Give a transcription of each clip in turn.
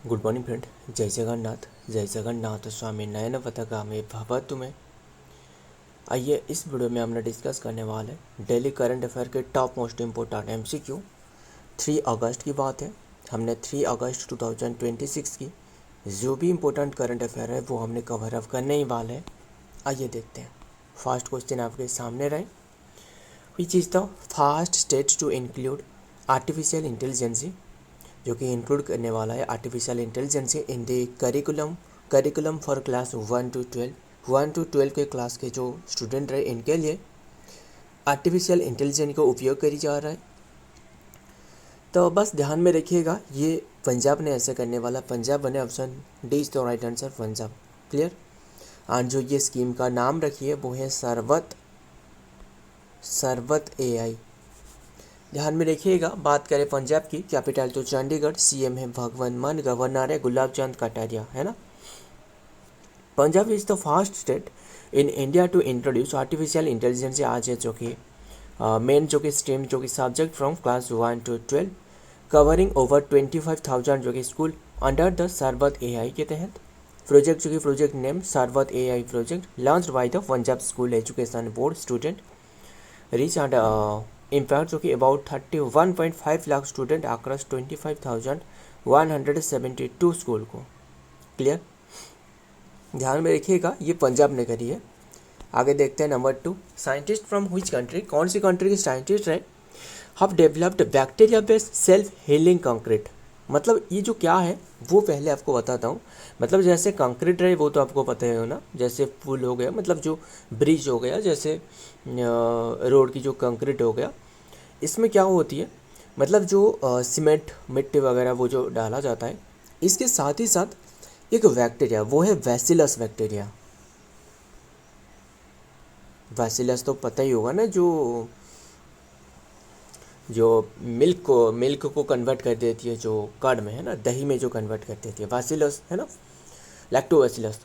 Good morning friend. जय जगन्नाथ स्वामी नयन पथगामी भवतु में। आइए इस वीडियो में हमने डिस्कस करने वाले हैं डेली करंट अफेयर के टॉप मोस्ट इम्पोर्टेंट MCQ। 3 अगस्त की बात है। हमने 3 अगस्त 2026 की जो भी इम्पोर्टेंट करंट अफेयर है वो हमने कवर अप करने ही वाले हैं। आइए देखते हैं। फर्स्ट क्वेश्चन आपके सामने रहे, which is the first state to include artificial intelligence, जो कि इंक्लूड करने वाला है artificial intelligence in the curriculum for class 1 to 12 के क्लास के जो स्टूडेंट रहे इनके लिए आर्टिफिशियल इंटेलिजेंस का उपयोग करी जा रहा है। तो बस ध्यान में रखिएगा, ये पंजाब ने ऐसे करने वाला, पंजाब बने, option D is the right answer, Punjab. Clear. और जो ये स्कीम का नाम रखिए वो है सरवत AI। ध्यान में रखिएगा। बात करें पंजाब की, कैपिटल तो चंडीगढ़, CM है भगवंत मान, गवर्नर है गुलाब चंद कटारिया, है ना। Punjab is the first state in India to introduce artificial intelligence आज है, जो कि मेन जो कि स्ट्रीम जो कि subject from class 1 to 12 covering over 25,000 जो कि school under the Sarwat AI के तहत। प्रोजेक्ट जो कि project name Sarwat AI project launched by the Punjab school education board student reach and impact जो कि about 31.5 lakh student across 25,172 school को। क्लियर। ध्यान में रखिएगा, ये पंजाब ने करी है। आगे देखते हैं number 2, scientist from which country, कौन सी कंट्री के साइंटिस्ट है, have developed bacteria based self healing concrete. मतलब ये जो क्या है वो पहले आपको बताता हूँ। मतलब जैसे कंक्रीट रहे वो तो आपको पता है ना, जैसे पुल हो गया, मतलब जो ब्रिज हो गया, जैसे रोड की जो कंक्रीट हो गया, इसमें क्या होती है, मतलब जो सीमेंट मिट्टी वगैरह वो जो डाला जाता है, इसके साथ ही साथ एक बैक्टीरिया, वो है बैसिलस बैक्टीरिया। बैसिलस तो पता ही होगा ना, जो मिल्क को कन्वर्ट कर देती है, जो कर्ड में है ना, दही में जो कन्वर्ट कर देती है, बैसिलस है ना, लैक्टोबैसिलस।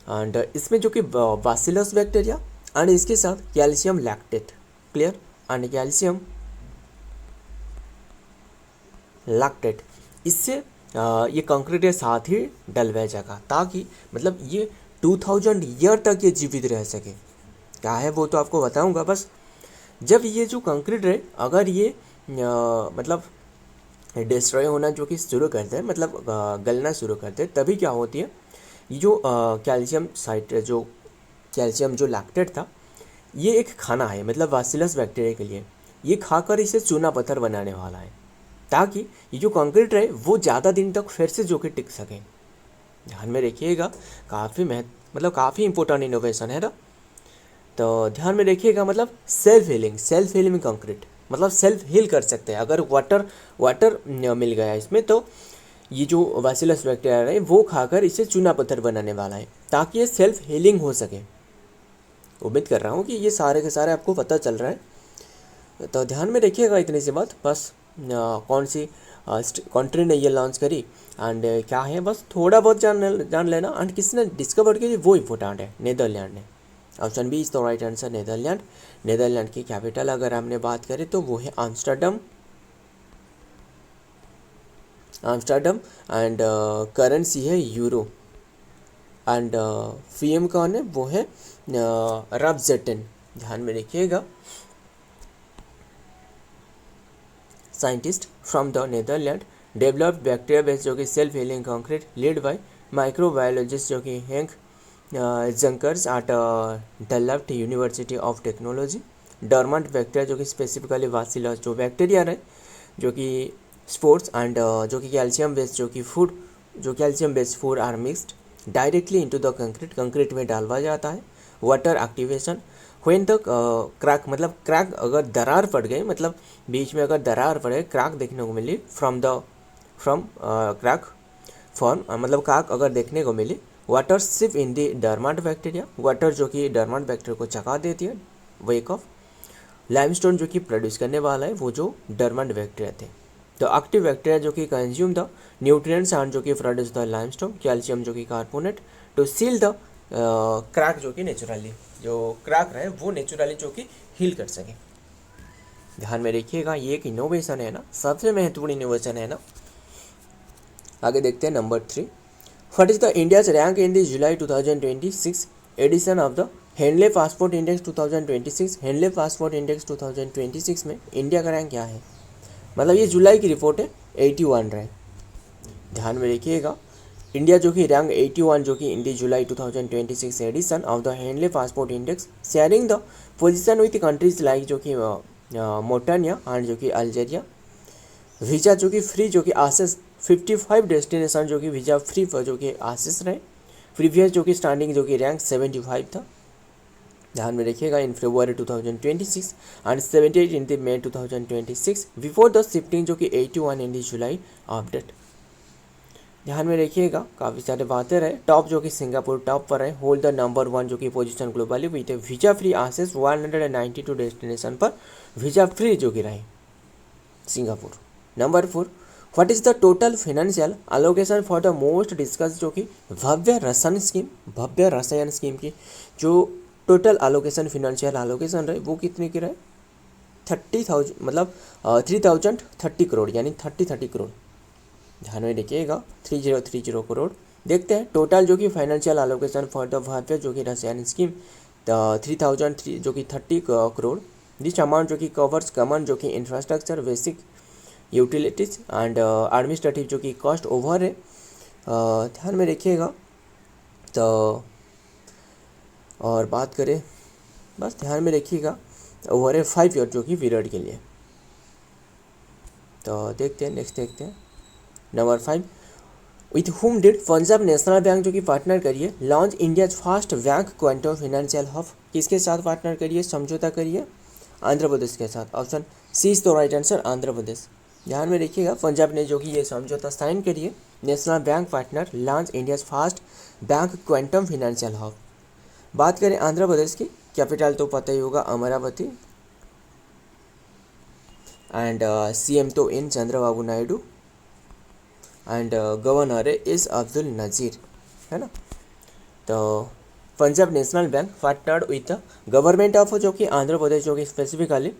एंड इसमें जो कि बैसिलस बैक्टीरिया एंड इसके साथ calcium lactate. Clear. And calcium lactate, इससे ये कंक्रीट के साथ ही डलवाया जाएगा, ताकि मतलब ये 2000 ईयर तक ये जीवित रह सके। क्या है वो तो आपको बताऊंगा। बस जब ये जो कंक्रीट है अगर ये मतलब डिस्ट्रॉय होना जो कि शुरू करते हैं, मतलब गलना शुरू करते हैं, तभी क्या होती है, ये जो कैल्शियम जो लैक्टेट था, ये एक खाना है, मतलब बैसिलस बैक्टीरिया के लिए। ये खाकर इसे चूना पत्थर बनाने वाला है, ताकि ये जो कंक्रीट है वो ज़्यादा दिन तक फिर से जो कि टिक सके। ध्यान में रखिएगा, काफ़ी मतलब काफ़ी इंपॉर्टेंट इनोवेशन है ना। तो ध्यान में रखिएगा, मतलब सेल्फ हीलिंग कंक्रीट, मतलब सेल्फ हील कर सकते हैं। अगर वाटर मिल गया इसमें, तो ये जो बैसिलस बैक्टीरिया है वो खाकर इसे चूना पत्थर बनाने वाला है, ताकि ये सेल्फ हीलिंग हो सके। उम्मीद कर रहा हूँ कि ये सारे के सारे आपको पता चल रहा है। तो ध्यान में रखिएगा इतनी सी बात। बस कौन सी कंट्री ने ये लॉन्च करी एंड क्या है, बस थोड़ा बहुत जान लेना। एंड किसने डिस्कवर की वो इम्पोर्टेंट है, नीदरलैंड ने। Option B is the right answer, Netherland. Netherland की कैपिटल अगर हमने बात करें तो वो है आम्स्टर्डम एंड करेंसी है यूरो। एंड PM कौन है, वो है रबजेटन। ध्यान में रखिएगा, scientist from the Netherland developed bacteria based जो कि self healing concrete lead by microbiologist जो कि Henk Jonkers at Delft University of Technology. Dormant bacteria जो कि स्पेसिफिकली बैसिलस जो बैक्टीरिया है, जो कि स्पोर्ट्स एंड जो कि calcium based food are mixed directly into the concrete में डालवा जाता है। Water activation when the crack, मतलब क्रैक अगर दरार पड़ गई, मतलब बीच में अगर दरार पड़े, क्रैक देखने को मिली फ्रॉम क्रैक फॉर्म, मतलब क्रैक अगर देखने को मिली, वाटर सिप इन दी डर्मेंट बैक्टीरिया, वाटर जो कि डर्मेंट बैक्टीरिया को चका देती है, वेक ऑफ लाइमस्टोन जो कि प्रोड्यूस करने वाला है वो जो डर्मेंट बैक्टीरिया थे। तो एक्टिव बैक्टीरिया जो कि कंज्यूम द न्यूट्रिएंट्स एंड जो कि प्रोड्यूस द लाइमस्टोन, कैल्शियम जो कि carbonate to seal the crack जो कि नेचुरली जो क्रैक रहे वो नेचुरली जो कि हील कर सके। ध्यान में रखिएगा, ये एक इनोवेशन है ना, सबसे महत्वपूर्ण इनोवेशन है ना। आगे देखते हैं number 3, what is the India's rank in the July 2026 edition of the Henley passport index 2026। Henley passport index 2026 में इंडिया का रैंक क्या है, मतलब ये जुलाई की रिपोर्ट है, 81 रैंक। ध्यान में रखिएगा, इंडिया जो कि रैंक 81 जो कि in the July 2026 edition of the Henley passport index, sharing the position with countries like जो कि मोटानिया एंड जो कि अल्जेरिया। वीज़ा जो कि फ्री जो कि आसेस 55 डेस्टिनेशन जो कि वीज़ा फ्री पर जो कि आसेस रहे। प्रीवियस जो कि स्टैंडिंग जो कि रैंक 75 था। ध्यान में रखिएगा, in February 2026 and 78 in the May 2026 before the shifting जो कि 81 इन द जुलाई अपडेट। ध्यान में रखिएगा, काफ़ी सारे बातें रहे। टॉप जो कि सिंगापुर टॉप पर है, होल्ड द नंबर 1 जो कि position globally with visa free access 192 destination पर वीज़ा फ्री जो कि रहे Singapore. Number 4, what is the total financial allocation for the most discuss जो कि भव्य रसायन स्कीम की जो टोटल एलोकेशन फाइनेंशियल एलोकेशन रहे वो कितने की रहे, 30,000 मतलब 3030 करोड़ यानी 30 करोड़। ध्यान में रखिएगा, 3030 करोड़। देखते हैं टोटल जो कि फाइनेंशियल एलोकेशन फॉर द भव्य जो कि रसायन स्कीम 3000 जो कि 30 करोड़। दिस अमाउंट जो कि कवर्स कॉमन जो कि infrastructure, basic utilities and administrative जो कि कॉस्ट ओवर है। ध्यान में रखिएगा। तो और बात करें, बस ध्यान में रखिएगा, ओवर है 5 ईयर जो कि पीरियड के लिए। तो देखते हैं, नेक्स्ट देखते हैं number 5, with whom did Punjab National bank जो कि पार्टनर करिए launch India's first bank quantum financial hub. किसके साथ पार्टनर करिए, समझौता करिए, आंध्र प्रदेश के साथ। Option C is the right answer, Andhra Pradesh. ध्यान में रखिएगा, पंजाब ने जो कि ये समझौता साइन करिए, national bank partner launch India's first bank quantum financial hub. बात करें आंध्र प्रदेश की, कैपिटल तो पता ही होगा अमरावती, एंड सीएम तो N Chandrababu Naidu, and governor है एस अब्दुल नज़ीर, है ना। तो Punjab National Bank partnered with the government of जो कि आंध्र प्रदेश जो कि specifically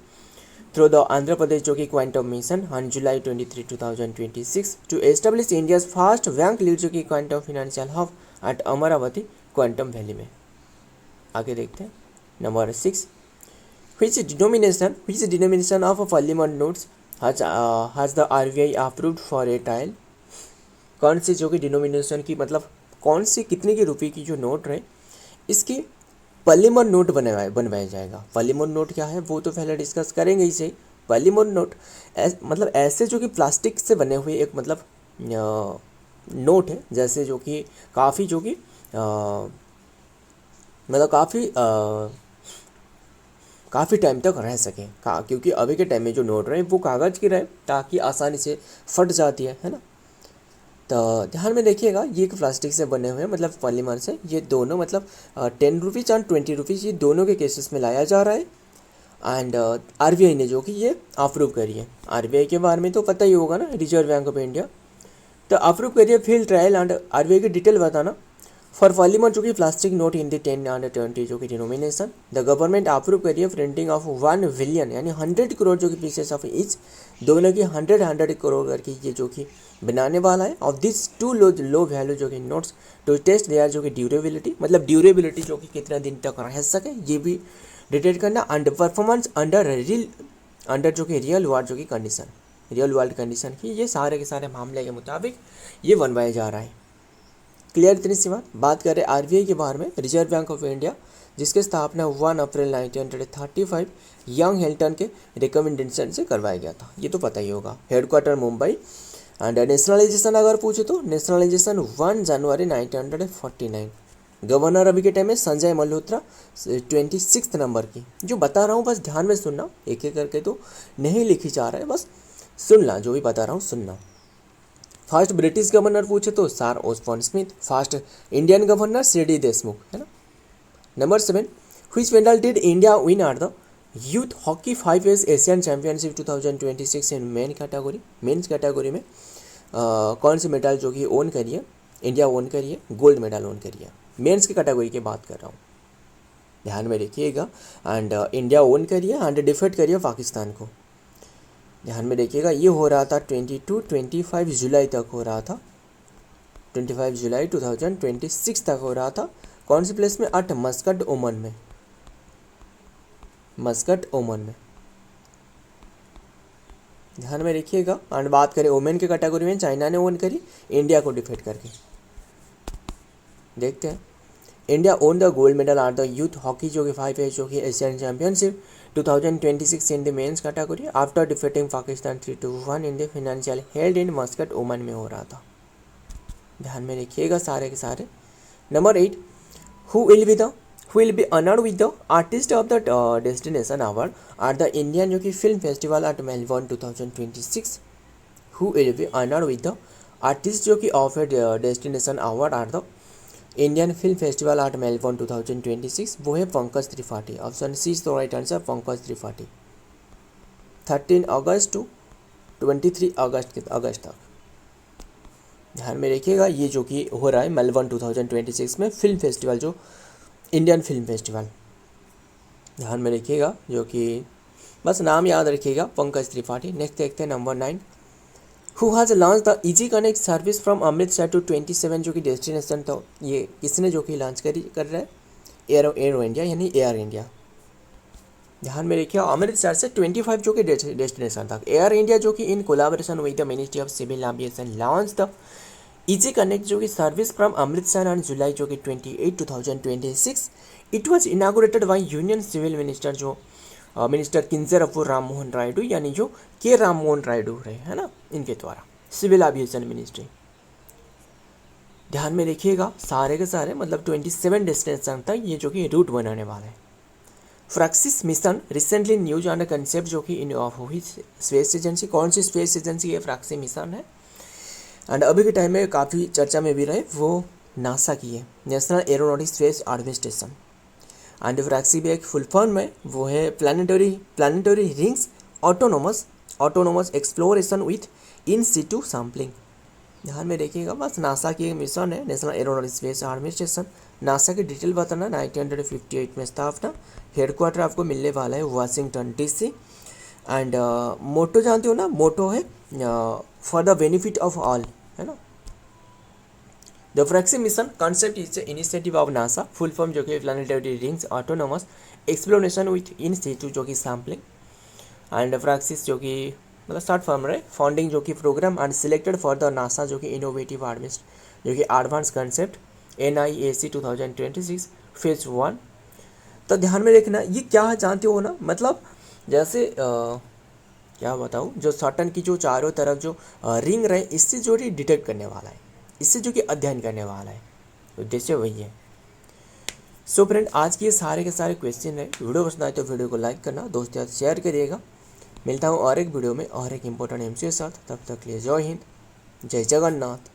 through the Andhra Pradesh जो कि Quantum Mission on July 23, 2026 to establish India's first bank led जो कि quantum financial hub at Amaravati Quantum Valley में। आगे देखते हैं number 6, which denomination of parliament notes has the RBI approved for a trial। कौन सी जो कि डिनोमिनेशन की मतलब कौन सी कितने की रुपये की जो नोट रहे इसकी पार्लियामेंट नोट बनवाया जाएगा। पार्लियामेंट नोट क्या है वो तो पहले डिस्कस करेंगे ही सही। पार्लियामेंट नोट मतलब ऐसे जो कि प्लास्टिक से बने हुए एक मतलब नोट है, जैसे जो कि काफ़ी जो कि मतलब काफ़ी टाइम तक रह सकें, क्योंकि अभी के टाइम में जो नोट रहे वो कागज़ की रहे ताकि आसानी से फट जाती है ना। तो ध्यान में देखिएगा, ये एक प्लास्टिक से बने हुए मतलब पॉलीमर से, ये दोनों मतलब 10 रुपीज़ और 20 रुपीज़ ये दोनों के केसेस में लाया जा रहा है। एंड आरबीआई ने जो कि ये अप्रूव करी है। आरबीआई के बारे में तो पता ही होगा ना, रिजर्व बैंक ऑफ इंडिया। तो अप्रूव करिए फील्ड ट्रायल एंड आरबीआई की डिटेल बताना। फॉर पॉलीमर जो कि plastic note in the 10 and 20 जो कि डिनोमिनेशन द गवर्नमेंट अप्रूव करिए प्रिंटिंग ऑफ 1 बिलियन यानी 100 करोड़ जो कि पीसेस ऑफ ईच, दोनों की 100 करोड़ करके ये जो कि बनाने वाला है। Of this two low value जो कि नोट्स टू टेस्ट देयर जो कि ड्यूरेबिलिटी मतलब ड्यूरेबिलिटी जो कि कितना दिन तक रह सके ये भी डिटेक्ट करना। अंडर परफॉर्मेंस अंडर जो कि रियल वर्ल्ड जो कि कंडीशन, रियल वर्ल्ड कंडीशन की ये सारे के सारे मामले के मुताबिक ये बनवाया जा रहा है। क्लियर इतनी सी बात करें आरबीआई के बारे में, रिजर्व बैंक ऑफ इंडिया जिसकी स्थापना 1 अप्रैल 1935 यंग हिल्टन के रिकमेंडेशन से करवाया गया था, ये तो पता ही होगा। हेडक्वार्टर मुंबई। एंड नेशनलाइजेशन अगर पूछे तो नेशनलाइजेशन 1 जनवरी 1949। गवर्नर अभी के टाइम में संजय मल्होत्रा 26 नंबर की। जो बता रहा हूँ बस ध्यान में सुनना, एक एक करके तो नहीं लिखी जा रहा है, बस सुनना, जो भी बता रहा हूँ सुनना। फर्स्ट ब्रिटिश गवर्नर पूछे तो sir Osborne Smith. First Indian governor CD Deshmukh, है ना। Number 7, which medal did India win are the youth hockey 5 age Asian championship 2026 in men category. Men's category में कौन सी मेडल जो कि ओन करिए, इंडिया ओन करिए, गोल्ड मेडल ओन करिए। मेंस की कैटेगरी की बात कर रहा हूँ, ध्यान में रखिएगा। एंड इंडिया ओन करिए एंड डिफीट करिए पाकिस्तान को। ध्यान में रखिएगा, ये हो रहा था 22-25 जुलाई तक हो रहा था 25 जुलाई 2026 तक हो रहा था। कौन सी प्लेस में? एट मस्कट, ओमान में। मस्कट, ओमान में, ध्यान में रखिएगा। एंड बात करें वोमेन के कैटेगरी में, चाइना ने वन करी इंडिया को डिफीट करके। देखते हैं। India won the gold medal are the youth hockey जो कि 5 है, जो कि Asian championship 2026 in the men's category after defeating Pakistan 3-1 in the financial held in Muscat, Oman में हो रहा था। ध्यान में रखिएगा सारे के सारे। Number 8, who will be honoured with the artist of the destination award are the Indian जो कि film festival at Melbourne 2026। Who will be honoured with the artist जो कि of destination award are the Indian film festival at Melbourne 2026, वो है Pankaj Tripathi. Option C is the right answer, Pankaj Tripathi. 13 अगस्त to 23 अगस्त तक। ध्यान में रखिएगा, ये जो कि हो रहा है मेलबर्न 2026 में फिल्म फेस्टिवल, जो इंडियन फिल्म फेस्टिवल। ध्यान में रखिएगा, जो कि बस नाम याद रखिएगा, पंकज त्रिपाठी। नेक्स्ट देखते हैं number 9, who has launch the easy connect service from Amritsar to 27 जो कि डेस्टिनेशन, तो ये किसने जो कि लॉन्च कर रहा है? एरो इंडिया, यानी एयर इंडिया। ध्यान में रखिए, अमृतसर से 25 जो कि डेस्टिनेशन तक। एयर इंडिया जो कि in collaboration with the ministry of civil aviation launch the easy connect जो कि service from Amritsar on July जो कि 28, 2026। It was inaugurated by union civil minister, जो मिनिस्टर किंजरापू राममोहन रायडू, यानी जो के राममोहन रायडू रहे है ना, इनके द्वारा सिविल एविएशन मिनिस्ट्री। ध्यान में रखिएगा सारे के सारे, मतलब 27 डेस्टिनेशन तक ये जो कि रूट बनाने वाले हैं। PRAXIS mission recently news on concept जो कि इन ऑफ हुई स्पेस एजेंसी, कौन सी स्पेस एजेंसी है? फ्रैक्सिस मिशन है। एंड अभी के टाइम में काफ़ी चर्चा में भी रहे, वो नासा की है, National Aeronautics Space Administration. And PRAXIS भी एक फुल फॉर्म में वो है planetary rings autonomous exploration with in situ sampling. ध्यान में देखिएगा, बस नासा की एक मिशन है, National Aeronautics Space Administration. NASA की डिटेल बताना, 1958 में स्थापना। हेडक्वार्टर आपको मिलने वाला है वाशिंगटन DC। एंड मोटो जानते हो ना, मोटो है for the benefit of all, है ना। The PRAXIS mission concept is initiative of NASA, full form जो कि planetary rings autonomous exploration with in situ जो कि सैम्पलिंग। एंड फ्रैक्सिस जो कि मतलब शॉर्ट फॉर्म रहे, फंडिंग जो कि programme and selected for the NASA जो कि इनोवेटिव एडमिस्ट जो कि एडवांस कंसेप्ट NIAC 2026 फेज 1। तो ध्यान में रखना, ये क्या है जानते हो ना, मतलब जैसे क्या बताऊँ, जो सैटर्न की जो चारों तरफ जो रिंग रहे, इससे जो डिटेक्ट करने वाला है, इससे जो कि अध्ययन करने वाला है, उद्देश्य वही है। सो फ्रेंड, आज के सारे के सारे क्वेश्चन है। वीडियो पसंद आए तो वीडियो को लाइक करना, दोस्तों साथ शेयर करिएगा। मिलता हूँ और एक वीडियो में और एक इम्पोर्टेंट MCQ के साथ, तब तक के लिए जय हिंद, जय जगन्नाथ।